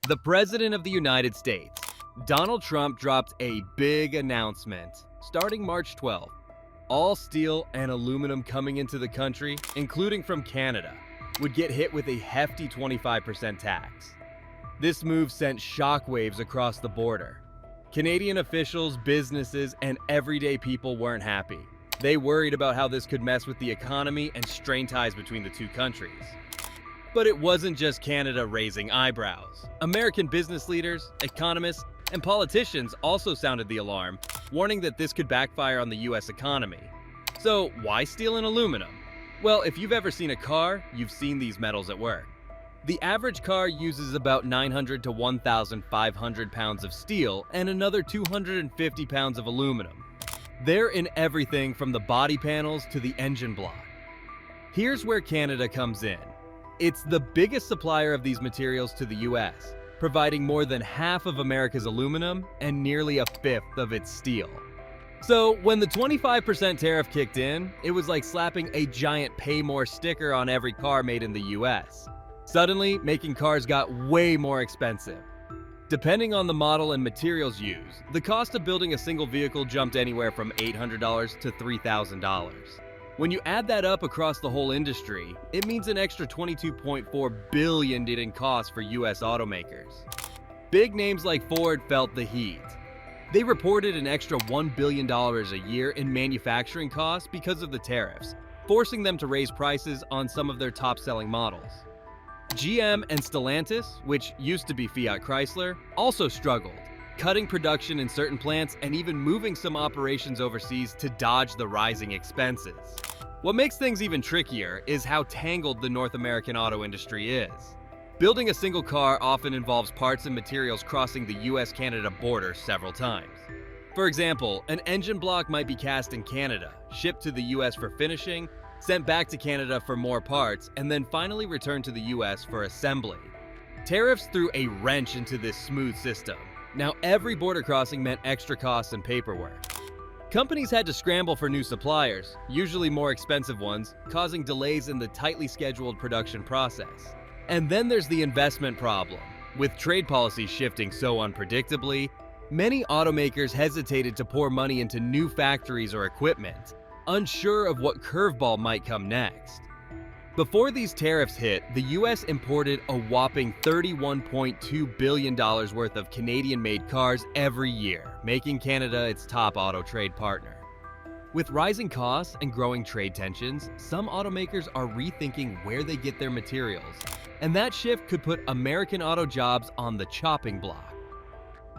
The President of the United States, Donald Trump, dropped a big announcement. Starting March 12th, all steel and aluminum coming into the country, including from Canada, would get hit with a hefty 25% tax. This move sent shockwaves across the border. Canadian officials, businesses, and everyday people weren't happy. They worried about how this could mess with the economy and strain ties between the two countries. But it wasn't just Canada raising eyebrows. American business leaders, economists, and politicians also sounded the alarm, warning that this could backfire on the US economy. So why steel and aluminum? Well, if you've ever seen a car, you've seen these metals at work. The average car uses about 900 to 1,500 pounds of steel and another 250 pounds of aluminum. They're in everything from the body panels to the engine block. Here's where Canada comes in. It's the biggest supplier of these materials to the US, providing more than half of America's aluminum and nearly a fifth of its steel. So when the 25% tariff kicked in, it was like slapping a giant "Pay More" sticker on every car made in the US. Suddenly, making cars got way more expensive. Depending on the model and materials used, the cost of building a single vehicle jumped anywhere from $800 to $3,000. When you add that up across the whole industry, it means an extra $22.4 billion in costs for US automakers. Big names like Ford felt the heat. They reported an extra $1 billion a year in manufacturing costs because of the tariffs, forcing them to raise prices on some of their top-selling models. GM and Stellantis, which used to be Fiat Chrysler, also struggled, cutting production in certain plants and even moving some operations overseas to dodge the rising expenses. What makes things even trickier is how tangled the North American auto industry is. Building a single car often involves parts and materials crossing the US-Canada border several times. For example, an engine block might be cast in Canada, shipped to the US for finishing, sent back to Canada for more parts, and then finally returned to the US for assembly. Tariffs threw a wrench into this smooth system. Now every border crossing meant extra costs and paperwork. Companies had to scramble for new suppliers, usually more expensive ones, causing delays in the tightly scheduled production process. And then there's the investment problem. With trade policies shifting so unpredictably, many automakers hesitated to pour money into new factories or equipment, unsure of what curveball might come next. Before these tariffs hit, the US imported a whopping $31.2 billion worth of Canadian-made cars every year, making Canada its top auto trade partner. With rising costs and growing trade tensions, some automakers are rethinking where they get their materials, and that shift could put American auto jobs on the chopping block.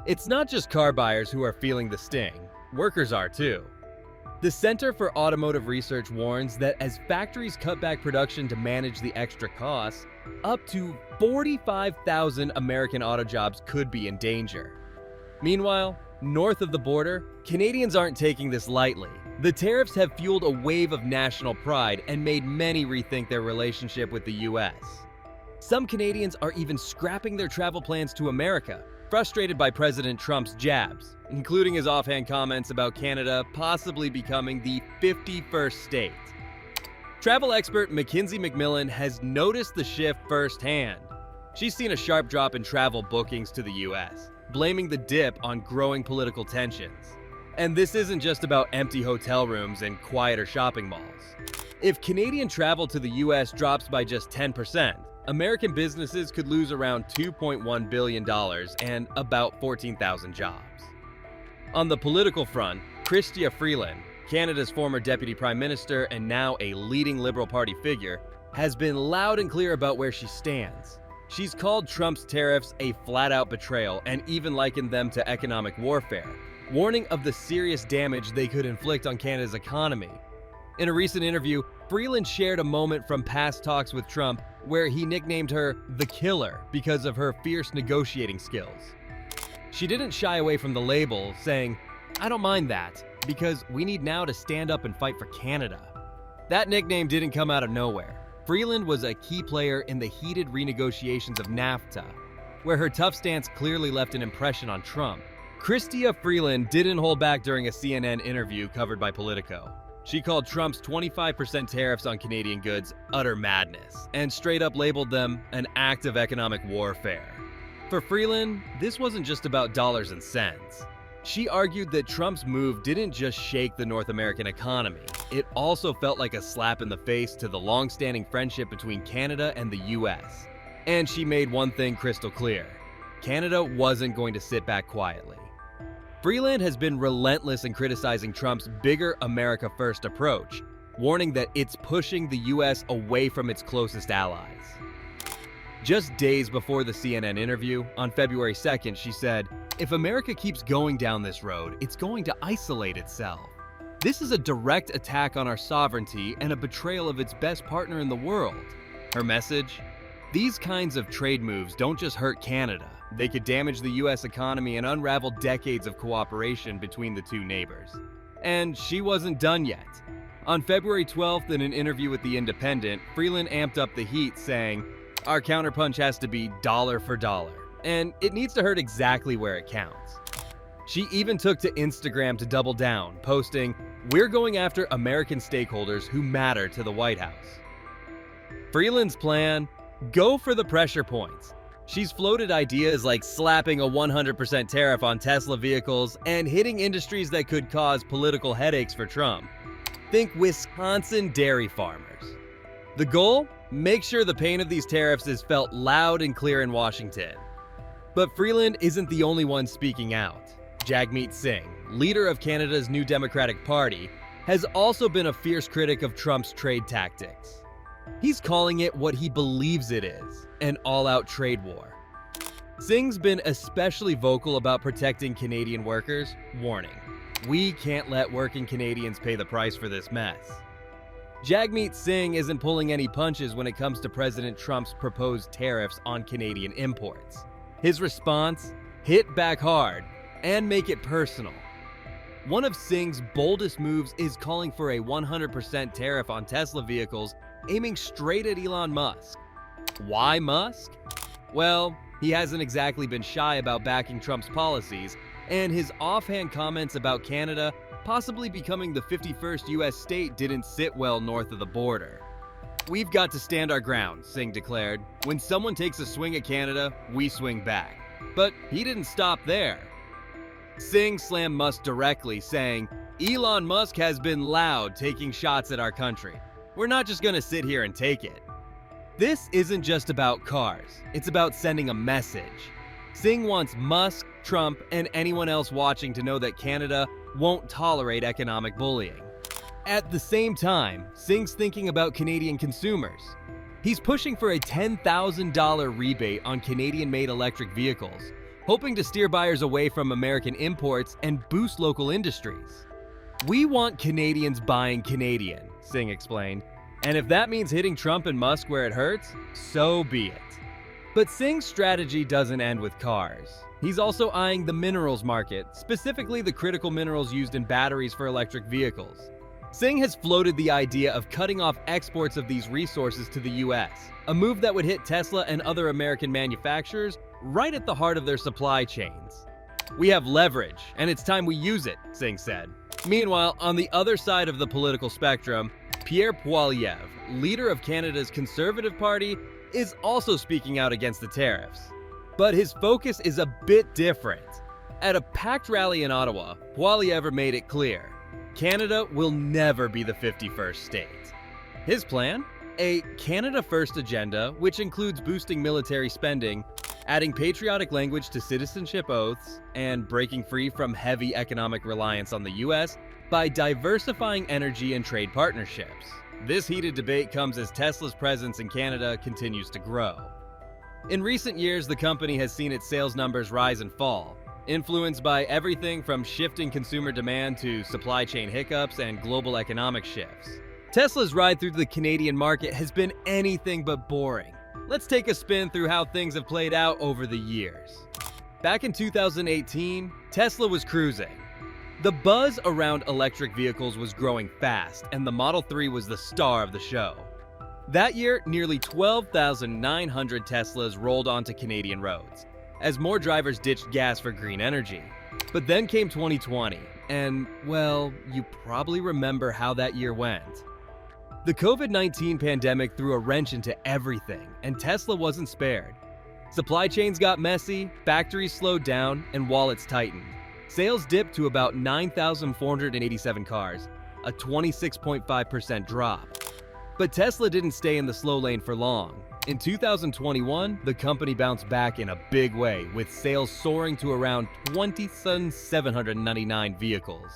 It's not just car buyers who are feeling the sting, workers are too. The Center for Automotive Research warns that as factories cut back production to manage the extra costs, up to 45,000 American auto jobs could be in danger. Meanwhile, north of the border, Canadians aren't taking this lightly. The tariffs have fueled a wave of national pride and made many rethink their relationship with the US. Some Canadians are even scrapping their travel plans to America, frustrated by President Trump's jabs, including his offhand comments about Canada possibly becoming the 51st state. Travel expert Mackenzie McMillan has noticed the shift firsthand. She's seen a sharp drop in travel bookings to the US, blaming the dip on growing political tensions. And this isn't just about empty hotel rooms and quieter shopping malls. If Canadian travel to the US drops by just 10%, American businesses could lose around $2.1 billion and about 14,000 jobs. On the political front, Chrystia Freeland, Canada's former Deputy Prime Minister and now a leading Liberal Party figure, has been loud and clear about where she stands. She's called Trump's tariffs a flat-out betrayal and even likened them to economic warfare, warning of the serious damage they could inflict on Canada's economy. In a recent interview, Freeland shared a moment from past talks with Trump where he nicknamed her the Killer because of her fierce negotiating skills. She didn't shy away from the label, saying, "I don't mind that, because we need now to stand up and fight for Canada." That nickname didn't come out of nowhere. Freeland was a key player in the heated renegotiations of NAFTA, where her tough stance clearly left an impression on Trump. Chrystia Freeland didn't hold back during a CNN interview covered by Politico. She called Trump's 25% tariffs on Canadian goods utter madness and straight up labeled them an act of economic warfare. For Freeland, this wasn't just about dollars and cents. She argued that Trump's move didn't just shake the North American economy, it also felt like a slap in the face to the long-standing friendship between Canada and the US. And she made one thing crystal clear: Canada wasn't going to sit back quietly. Freeland has been relentless in criticizing Trump's bigger America First approach, warning that it's pushing the US away from its closest allies. Just days before the CNN interview, on February 2nd, she said, "If America keeps going down this road, it's going to isolate itself. This is a direct attack on our sovereignty and a betrayal of its best partner in the world." Her message? These kinds of trade moves don't just hurt Canada, they could damage the US economy and unravel decades of cooperation between the two neighbors. And she wasn't done yet. On February 12th, in an interview with The Independent, Freeland amped up the heat, saying, "Our counterpunch has to be dollar for dollar, and it needs to hurt exactly where it counts." She even took to Instagram to double down, posting, "We're going after American stakeholders who matter to the White House." Freeland's plan? Go for the pressure points. She's floated ideas like slapping a 100% tariff on Tesla vehicles and hitting industries that could cause political headaches for Trump. Think Wisconsin dairy farmers. The goal? Make sure the pain of these tariffs is felt loud and clear in Washington. But Freeland isn't the only one speaking out. Jagmeet Singh, leader of Canada's New Democratic Party, has also been a fierce critic of Trump's trade tactics. He's calling it what he believes it is, an all-out trade war. Singh's been especially vocal about protecting Canadian workers, warning, "We can't let working Canadians pay the price for this mess." Jagmeet Singh isn't pulling any punches when it comes to President Trump's proposed tariffs on Canadian imports. His response? Hit back hard and make it personal. One of Singh's boldest moves is calling for a 100% tariff on Tesla vehicles, aiming straight at Elon Musk. Why Musk? Well, he hasn't exactly been shy about backing Trump's policies, and his offhand comments about Canada possibly becoming the 51st US state didn't sit well north of the border. "We've got to stand our ground," Singh declared. "When someone takes a swing at Canada, we swing back." But he didn't stop there. Singh slammed Musk directly, saying, "Elon Musk has been loud taking shots at our country. We're not just gonna sit here and take it." This isn't just about cars, it's about sending a message. Singh wants Musk, Trump, and anyone else watching to know that Canada won't tolerate economic bullying. At the same time, Singh's thinking about Canadian consumers. He's pushing for a $10,000 rebate on Canadian-made electric vehicles, hoping to steer buyers away from American imports and boost local industries. "We want Canadians buying Canadian," Singh explained. "And if that means hitting Trump and Musk where it hurts, so be it." But Singh's strategy doesn't end with cars. He's also eyeing the minerals market, specifically the critical minerals used in batteries for electric vehicles. Singh has floated the idea of cutting off exports of these resources to the US, a move that would hit Tesla and other American manufacturers right at the heart of their supply chains. "We have leverage, and it's time we use it," Singh said. Meanwhile, on the other side of the political spectrum, Pierre Poilievre, leader of Canada's Conservative Party, is also speaking out against the tariffs. But his focus is a bit different. At a packed rally in Ottawa, Poilievre made it clear: Canada will never be the 51st state. His plan? A Canada First agenda, which includes boosting military spending, adding patriotic language to citizenship oaths, and breaking free from heavy economic reliance on the US by diversifying energy and trade partnerships. This heated debate comes as Tesla's presence in Canada continues to grow. In recent years, the company has seen its sales numbers rise and fall, influenced by everything from shifting consumer demand to supply chain hiccups and global economic shifts. Tesla's ride through the Canadian market has been anything but boring. Let's take a spin through how things have played out over the years. Back in 2018, Tesla was cruising. The buzz around electric vehicles was growing fast, and the Model 3 was the star of the show. That year, nearly 12,900 Teslas rolled onto Canadian roads, as more drivers ditched gas for green energy. But then came 2020, and, well, you probably remember how that year went. The COVID-19 pandemic threw a wrench into everything, and Tesla wasn't spared. Supply chains got messy, factories slowed down, and wallets tightened. Sales dipped to about 9,487 cars, a 26.5% drop. But Tesla didn't stay in the slow lane for long. In 2021, the company bounced back in a big way, with sales soaring to around 20,799 vehicles.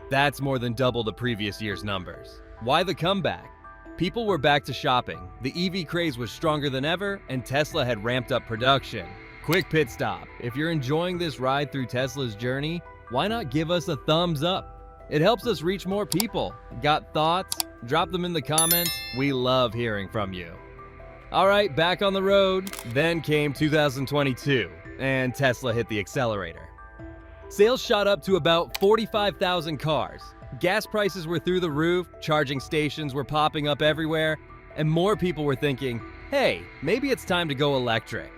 That's more than double the previous year's numbers. Why the comeback? People were back to shopping, the EV craze was stronger than ever, and Tesla had ramped up production. Quick pit stop. If you're enjoying this ride through Tesla's journey, why not give us a thumbs up? It helps us reach more people. Got thoughts? Drop them in the comments. We love hearing from you. All right, back on the road. Then came 2022, and Tesla hit the accelerator. Sales shot up to about 45,000 cars. Gas prices were through the roof, charging stations were popping up everywhere, and more people were thinking, hey, maybe it's time to go electric.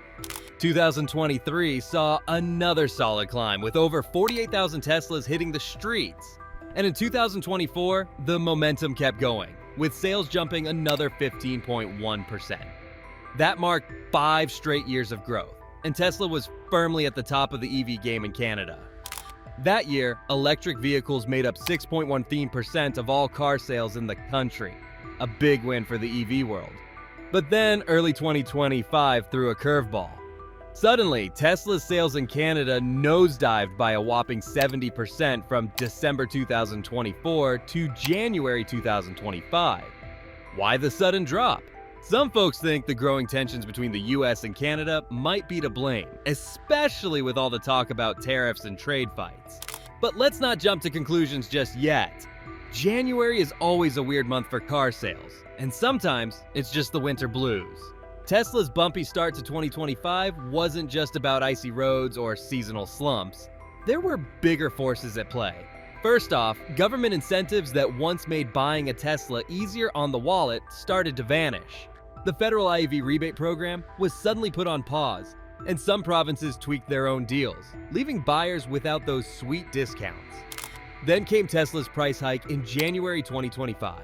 2023 saw another solid climb with over 48,000 Teslas hitting the streets. And in 2024, the momentum kept going, with sales jumping another 15.1%. That marked 5 straight years of growth, and Tesla was firmly at the top of the EV game in Canada. That year, electric vehicles made up 6.13% of all car sales in the country, a big win for the EV world. But then early 2025 threw a curveball. Suddenly, Tesla's sales in Canada nosedived by a whopping 70% from December 2024 to January 2025. Why the sudden drop? Some folks think the growing tensions between the US and Canada might be to blame, especially with all the talk about tariffs and trade fights. But let's not jump to conclusions just yet. January is always a weird month for car sales, and sometimes it's just the winter blues. Tesla's bumpy start to 2025 wasn't just about icy roads or seasonal slumps. There were bigger forces at play. First off, government incentives that once made buying a Tesla easier on the wallet started to vanish. The federal IEV rebate program was suddenly put on pause, and some provinces tweaked their own deals, leaving buyers without those sweet discounts. Then came Tesla's price hike in January 2025.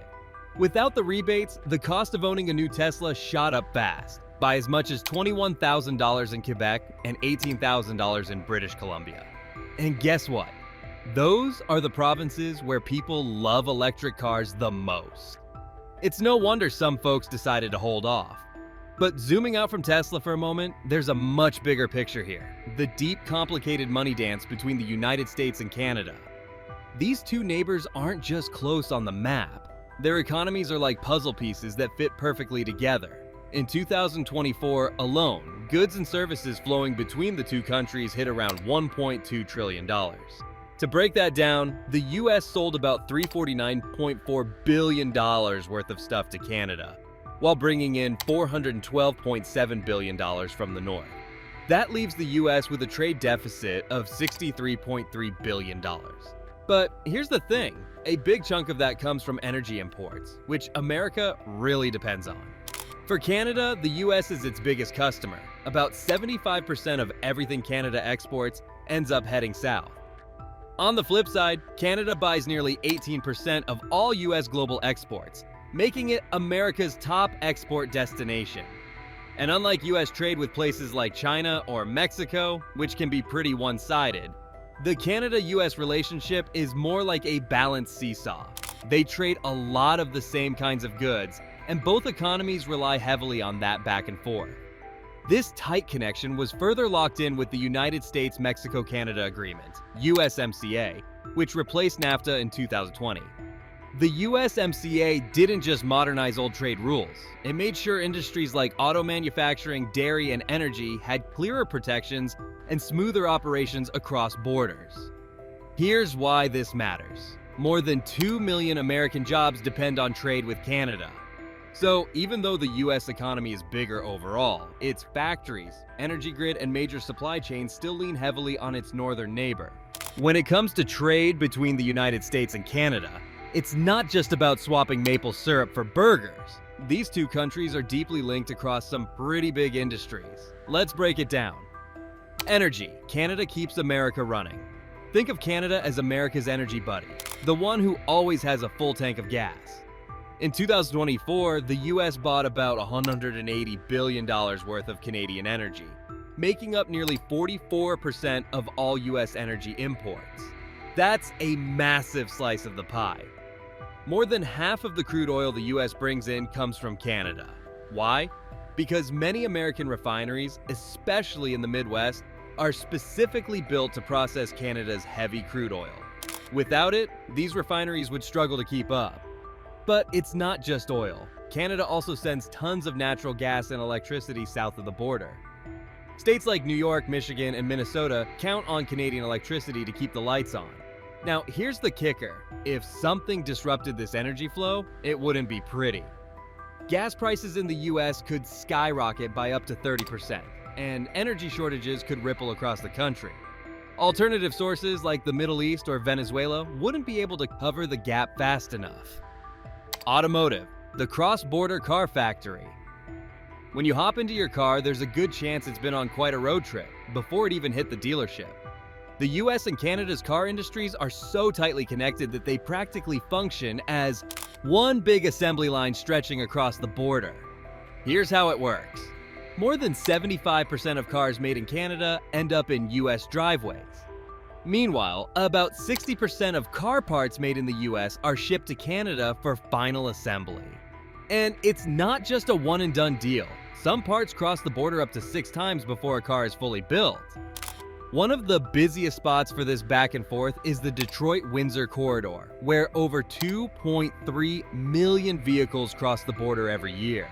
Without the rebates, the cost of owning a new Tesla shot up fast, by as much as $21,000 in Quebec and $18,000 in British Columbia. And guess what? Those are the provinces where people love electric cars the most. It's no wonder some folks decided to hold off. But zooming out from Tesla for a moment, there's a much bigger picture here. The deep, complicated money dance between the United States and Canada. These two neighbors aren't just close on the map. Their economies are like puzzle pieces that fit perfectly together. In 2024 alone, goods and services flowing between the two countries hit around $1.2 trillion. To break that down, the US sold about $349.4 billion worth of stuff to Canada, while bringing in $412.7 billion from the north. That leaves the US with a trade deficit of $63.3 billion. But here's the thing, a big chunk of that comes from energy imports, which America really depends on. For Canada, the US is its biggest customer. About 75% of everything Canada exports ends up heading south. On the flip side, Canada buys nearly 18% of all US global exports, making it America's top export destination. And unlike US trade with places like China or Mexico, which can be pretty one-sided, the Canada-US relationship is more like a balanced seesaw. They trade a lot of the same kinds of goods, and both economies rely heavily on that back and forth. This tight connection was further locked in with the United States-Mexico-Canada Agreement, USMCA, which replaced NAFTA in 2020. The USMCA didn't just modernize old trade rules, it made sure industries like auto manufacturing, dairy, and energy had clearer protections and smoother operations across borders. Here's why this matters. More than 2 million American jobs depend on trade with Canada. So even though the US economy is bigger overall, its factories, energy grid, and major supply chains still lean heavily on its northern neighbor. When it comes to trade between the United States and Canada, it's not just about swapping maple syrup for burgers. These two countries are deeply linked across some pretty big industries. Let's break it down. Energy. Canada keeps America running. Think of Canada as America's energy buddy, the one who always has a full tank of gas. In 2024, the US bought about $180 billion worth of Canadian energy, making up nearly 44% of all US energy imports. That's a massive slice of the pie. More than half of the crude oil the US brings in comes from Canada. Why? Because many American refineries, especially in the Midwest, are specifically built to process Canada's heavy crude oil. Without it, these refineries would struggle to keep up. But it's not just oil. Canada also sends tons of natural gas and electricity south of the border. States like New York, Michigan, and Minnesota count on Canadian electricity to keep the lights on. Now, here's the kicker. If something disrupted this energy flow, it wouldn't be pretty. Gas prices in the US could skyrocket by up to 30%, and energy shortages could ripple across the country. Alternative sources like the Middle East or Venezuela wouldn't be able to cover the gap fast enough. Automotive, the cross-border car factory. When you hop into your car, there's a good chance it's been on quite a road trip before it even hit the dealership. The US and Canada's car industries are so tightly connected that they practically function as one big assembly line stretching across the border. Here's how it works. More than 75% of cars made in Canada end up in US driveways. Meanwhile, about 60% of car parts made in the US are shipped to Canada for final assembly. And it's not just a one-and-done deal. Some parts cross the border up to 6 times before a car is fully built. One of the busiest spots for this back and forth is the Detroit-Windsor corridor, where over 2.3 million vehicles cross the border every year.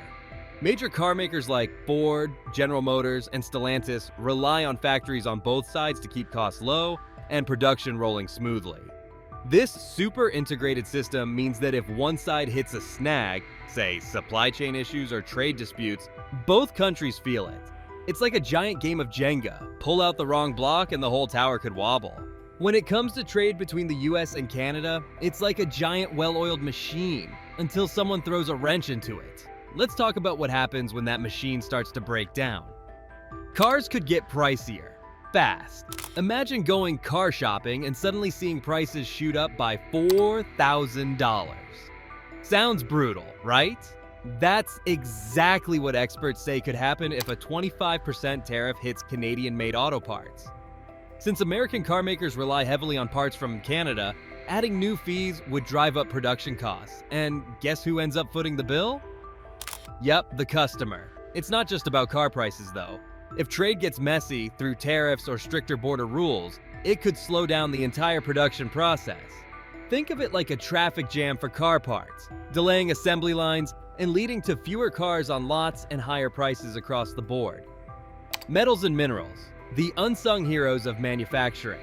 Major car makers like Ford, General Motors, and Stellantis rely on factories on both sides to keep costs low and production rolling smoothly. This super integrated system means that if one side hits a snag, say supply chain issues or trade disputes, both countries feel it. It's like a giant game of Jenga. Pull out the wrong block and the whole tower could wobble. When it comes to trade between the US and Canada, it's like a giant well-oiled machine until someone throws a wrench into it. Let's talk about what happens when that machine starts to break down. Cars could get pricier fast. Imagine going car shopping and suddenly seeing prices shoot up by $4,000. Sounds brutal, right? That's exactly what experts say could happen if a 25% tariff hits Canadian-made auto parts. Since American car makers rely heavily on parts from Canada, adding new fees would drive up production costs. And guess who ends up footing the bill? Yep, the customer. It's not just about car prices, though. If trade gets messy through tariffs or stricter border rules, it could slow down the entire production process. Think of it like a traffic jam for car parts, delaying assembly lines and leading to fewer cars on lots and higher prices across the board. Metals and minerals, the unsung heroes of manufacturing.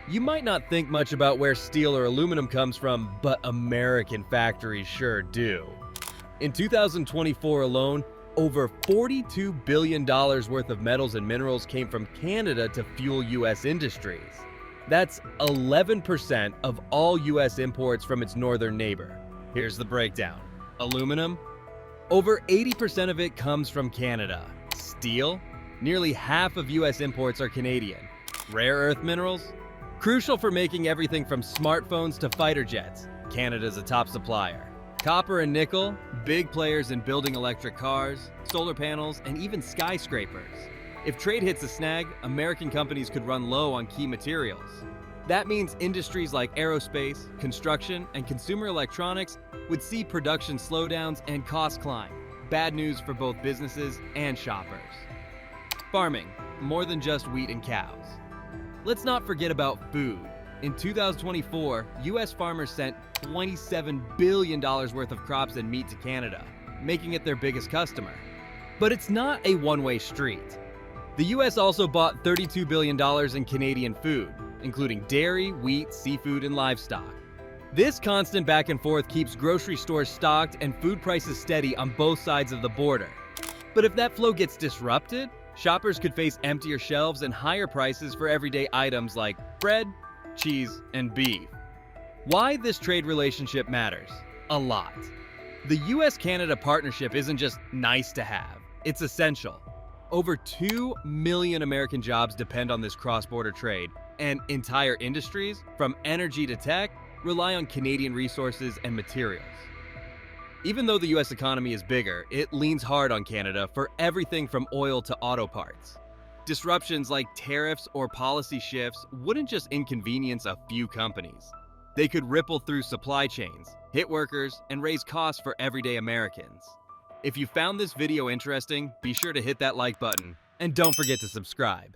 You might not think much about where steel or aluminum comes from, but American factories sure do. In 2024 alone, over $42 billion worth of metals and minerals came from Canada to fuel US industries. That's 11% of all US imports from its northern neighbor. Here's the breakdown. Aluminum? Over 80% of it comes from Canada. Steel? Nearly half of US imports are Canadian. Rare earth minerals? Crucial for making everything from smartphones to fighter jets. Canada's a top supplier. Copper and nickel, big players in building electric cars, solar panels, and even skyscrapers. If trade hits a snag, American companies could run low on key materials. That means industries like aerospace, construction, and consumer electronics would see production slowdowns and costs climb. Bad news for both businesses and shoppers. Farming, more than just wheat and cows. Let's not forget about food. In 2024, US farmers sent $27 billion worth of crops and meat to Canada, making it their biggest customer. But it's not a one-way street. The US also bought $32 billion in Canadian food, including dairy, wheat, seafood, and livestock. This constant back and forth keeps grocery stores stocked and food prices steady on both sides of the border. But if that flow gets disrupted, shoppers could face emptier shelves and higher prices for everyday items like bread, cheese, and beef. Why this trade relationship matters? A lot. The US-Canada partnership isn't just nice to have, it's essential. Over 2 million American jobs depend on this cross-border trade, and entire industries, from energy to tech, rely on Canadian resources and materials. Even though the US economy is bigger, it leans hard on Canada for everything from oil to auto parts. Disruptions like tariffs or policy shifts wouldn't just inconvenience a few companies. They could ripple through supply chains, hit workers, and raise costs for everyday Americans. If you found this video interesting, be sure to hit that like button, and don't forget to subscribe.